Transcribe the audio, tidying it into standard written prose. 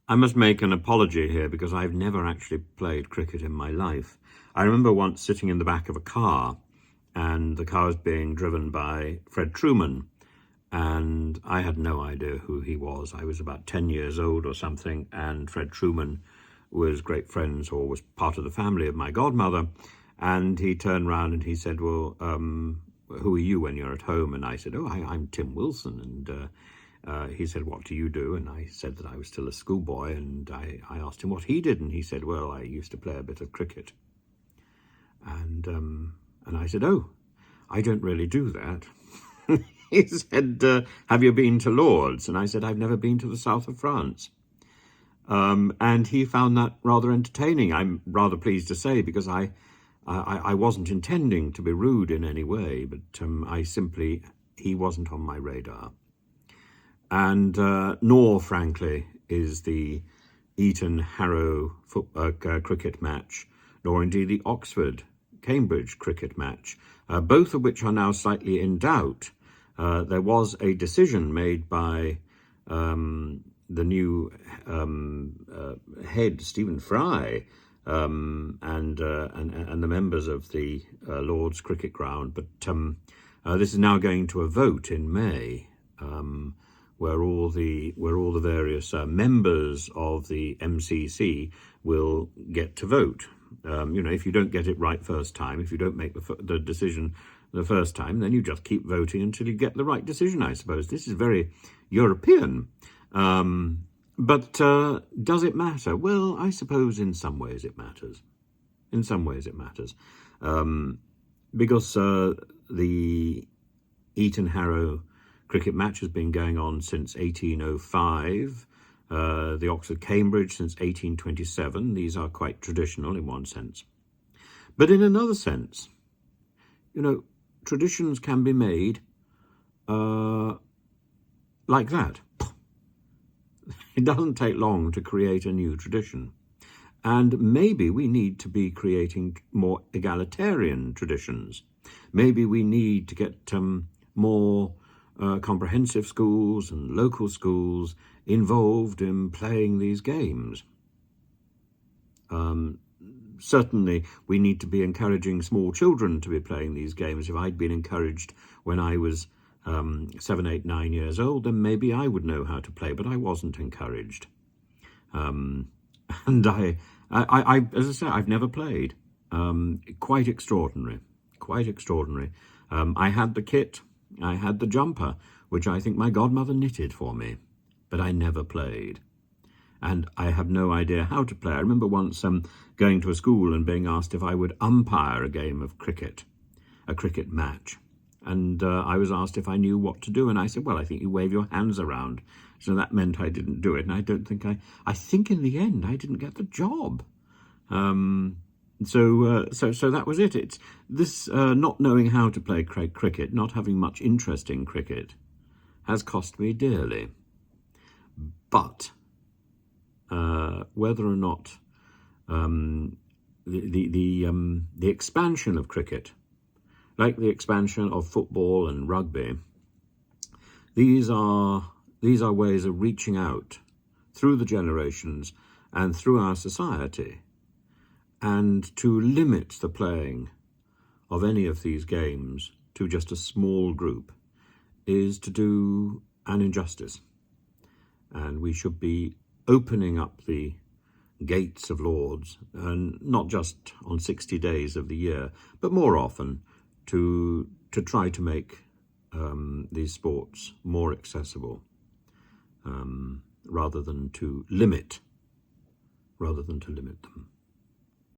I must make an apology here because I've never actually played cricket in my life. I remember once sitting in the back of a car, and the car was being driven by Fred Truman, and I had no idea who he was. I was about 10 years old or something, and Fred Truman was great friends, or was part of the family of my godmother. And he turned around and he said, well, who are you when you're at home? And I said, oh, I'm Tim Wilson. And he said, what do you do? And I said that I was still a schoolboy, and I asked him what he did, and he said, well, I used to play a bit of cricket. And I said, oh, I don't really do that. He said, have you been to Lord's? And I said, I've never been to the south of France. And he found that rather entertaining, I'm rather pleased to say, because I wasn't intending to be rude in any way, but he wasn't on my radar. And nor, frankly, is the Eton-Harrow cricket match, nor indeed the Oxford-Cambridge cricket match, both of which are now slightly in doubt. There was a decision made by the new head, Stephen Fry, and the members of the Lord's Cricket Ground, but this is now going to a vote in May, where all the various members of the MCC will get to vote. If you don't get it right first time, if you don't make the decision the first time, then you just keep voting until you get the right decision, I suppose. This is very European. But does it matter? Well, I suppose in some ways it matters. In some ways it matters. Because the Eton-Harrow cricket match has been going on since 1805, the Oxford-Cambridge since 1827. These are quite traditional in one sense. But in another sense, traditions can be made like that. It doesn't take long to create a new tradition. And maybe we need to be creating more egalitarian traditions. Maybe we need to get more comprehensive schools and local schools involved in playing these games. Certainly, we need to be encouraging small children to be playing these games. If I'd been encouraged when I was 7, 8, 9 years old, then maybe I would know how to play, but I wasn't encouraged. And as I say, I've never played. Quite extraordinary, quite extraordinary. I had the kit, I had the jumper, which I think my godmother knitted for me, but I never played. And I have no idea how to play. I remember once going to a school and being asked if I would umpire a game of cricket, a cricket match. And I was asked if I knew what to do, and I said, well, I think you wave your hands around. So that meant I didn't do it, and I don't think I think in the end I didn't get the job. So that was it. It's this not knowing how to play cricket, not having much interest in cricket, has cost me dearly. But whether or not the expansion of cricket, like the expansion of football and rugby, these are ways of reaching out through the generations and through our society. And to limit the playing of any of these games to just a small group is to do an injustice. And we should be opening up the gates of Lord's, and not just on 60 days of the year, but more often, to try to make these sports more accessible, rather than to limit them.